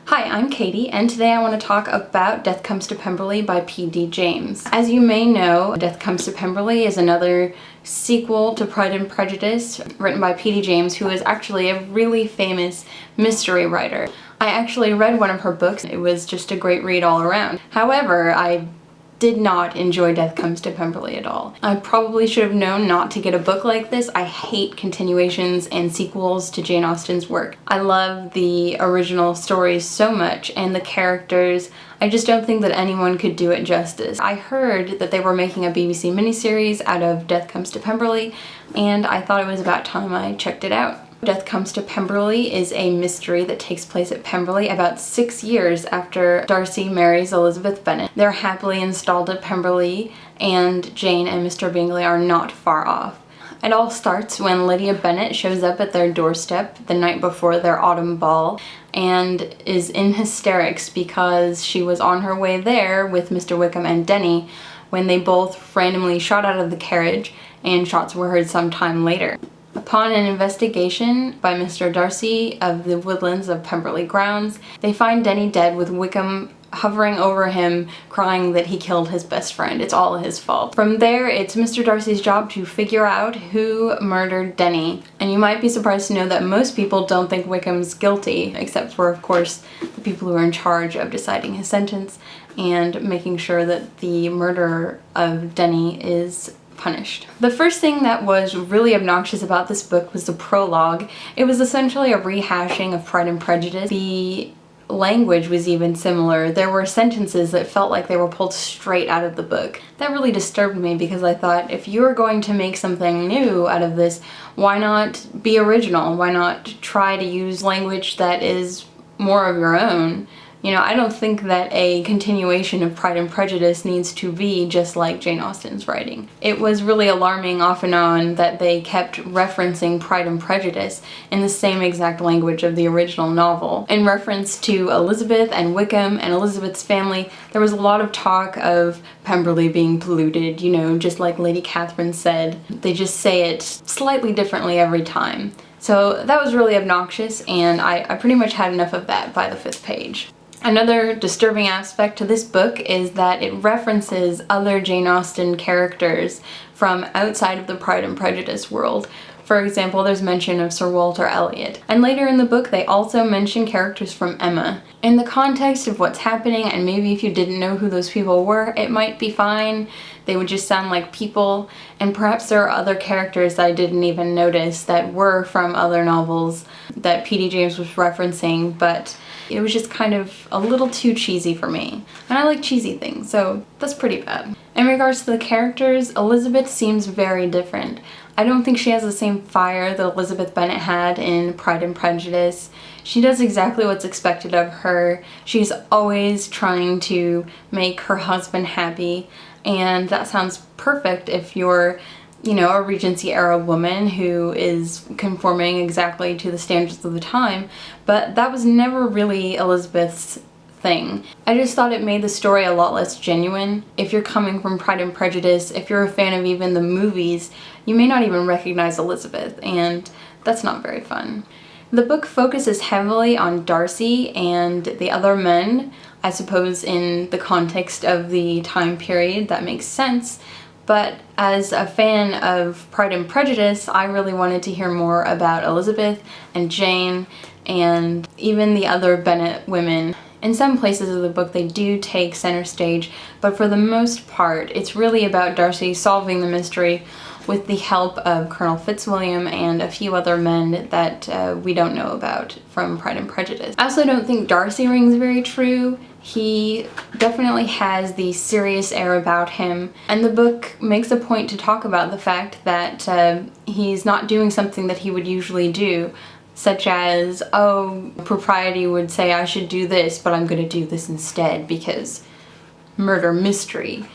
Hi, I'm Katie, and today I want to talk about Death Comes to Pemberley by P.D. James. As you may know, Death Comes to Pemberley is another sequel to Pride and Prejudice written by P.D. James, who is actually a really famous mystery writer. I actually read one of her books. It was just a great read all around. However, I did not enjoy Death Comes to Pemberley at all. I probably should have known not to get a book like this. I hate continuations and sequels to Jane Austen's work. I love the original stories so much, and the characters. I just don't think that anyone could do it justice. I heard that they were making a BBC miniseries out of Death Comes to Pemberley, and I thought it was about time I checked it out. Death Comes to Pemberley is a mystery that takes place at Pemberley about 6 years after Darcy marries Elizabeth Bennet. They're happily installed at Pemberley, and Jane and Mr. Bingley are not far off. It all starts when Lydia Bennet shows up at their doorstep the night before their autumn ball and is in hysterics because she was on her way there with Mr. Wickham and Denny when they both randomly shot out of the carriage, and shots were heard sometime later. Upon an investigation by Mr. Darcy of the woodlands of Pemberley grounds, they find Denny dead with Wickham hovering over him, crying that he killed his best friend. It's all his fault. From there, it's Mr. Darcy's job to figure out who murdered Denny. And you might be surprised to know that most people don't think Wickham's guilty, except for, of course, the people who are in charge of deciding his sentence and making sure that the murderer of Denny is punished. The first thing that was really obnoxious about this book was the prologue. It was essentially a rehashing of Pride and Prejudice. The language was even similar. There were sentences that felt like they were pulled straight out of the book. That really disturbed me because I thought, if you're going to make something new out of this, why not be original? Why not try to use language that is more of your own? You know, I don't think that a continuation of Pride and Prejudice needs to be just like Jane Austen's writing. It was really alarming off and on that they kept referencing Pride and Prejudice in the same exact language of the original novel. In reference to Elizabeth and Wickham and Elizabeth's family, there was a lot of talk of Pemberley being polluted, you know, just like Lady Catherine said. They just say it slightly differently every time. So that was really obnoxious, and I pretty much had enough of that by the 5th page. Another disturbing aspect to this book is that it references other Jane Austen characters from outside of the Pride and Prejudice world. For example, there's mention of Sir Walter Elliot. And later in the book, they also mention characters from Emma. In the context of what's happening, and maybe if you didn't know who those people were, it might be fine. They would just sound like people. And perhaps there are other characters that I didn't even notice that were from other novels that P.D. James was referencing, but it was just kind of a little too cheesy for me. And I like cheesy things, so that's pretty bad. In regards to the characters, Elizabeth seems very different. I don't think she has the same fire that Elizabeth Bennet had in Pride and Prejudice. She does exactly what's expected of her. She's always trying to make her husband happy, and that sounds perfect if you're, you know, a Regency era woman who is conforming exactly to the standards of the time, but that was never really Elizabeth's thing. I just thought it made the story a lot less genuine. If you're coming from Pride and Prejudice, if you're a fan of even the movies, you may not even recognize Elizabeth, and that's not very fun. The book focuses heavily on Darcy and the other men. I suppose in the context of the time period that makes sense, but as a fan of Pride and Prejudice, I really wanted to hear more about Elizabeth and Jane and even the other Bennet women. In some places of the book they do take center stage, but for the most part it's really about Darcy solving the mystery with the help of Colonel Fitzwilliam and a few other men that we don't know about from Pride and Prejudice. I also don't think Darcy rings very true. He definitely has the serious air about him, and the book makes a point to talk about the fact that he's not doing something that he would usually do, such as, oh, propriety would say I should do this, but I'm gonna do this instead because murder mystery.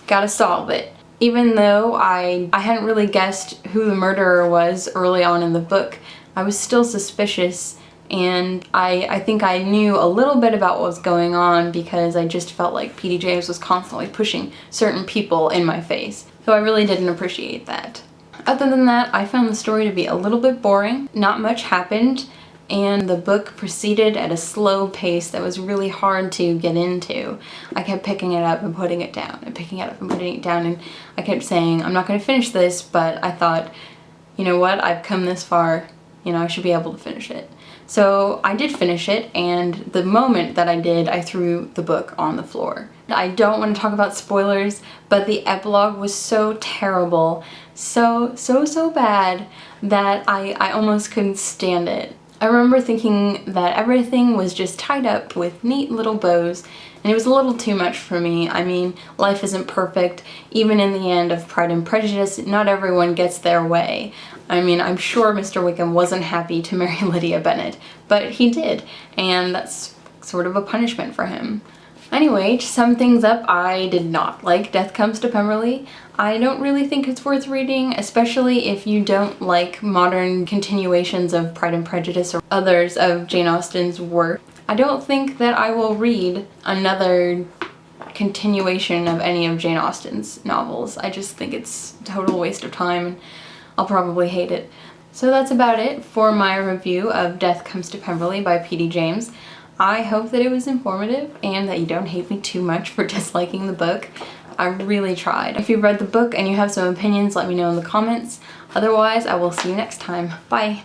Gotta solve it. Even though I hadn't really guessed who the murderer was early on in the book, I was still suspicious, and I think I knew a little bit about what was going on because I just felt like P.D. James was constantly pushing certain people in my face. So I really didn't appreciate that. Other than that, I found the story to be a little bit boring. Not much happened. and the book proceeded at a slow pace that was really hard to get into. I kept picking it up and putting it down and picking it up and putting it down, and I kept saying, I'm not going to finish this, but I thought, you know what, I've come this far, you know, I should be able to finish it. So I did finish it, and the moment that I did, I threw the book on the floor. I don't want to talk about spoilers, but the epilogue was so terrible, so bad that I almost couldn't stand it. I remember thinking that everything was just tied up with neat little bows, and it was a little too much for me. I mean, life isn't perfect. Even in the end of Pride and Prejudice, not everyone gets their way. I mean, I'm sure Mr. Wickham wasn't happy to marry Lydia Bennet, but he did, and that's sort of a punishment for him. Anyway, to sum things up, I did not like Death Comes to Pemberley. I don't really think it's worth reading, especially if you don't like modern continuations of Pride and Prejudice or others of Jane Austen's work. I don't think that I will read another continuation of any of Jane Austen's novels. I just think it's a total waste of time, and I'll probably hate it. So that's about it for my review of Death Comes to Pemberley by P.D. James. I hope that it was informative and that you don't hate me too much for disliking the book. I really tried. If you've read the book and you have some opinions, let me know in the comments. Otherwise, I will see you next time. Bye!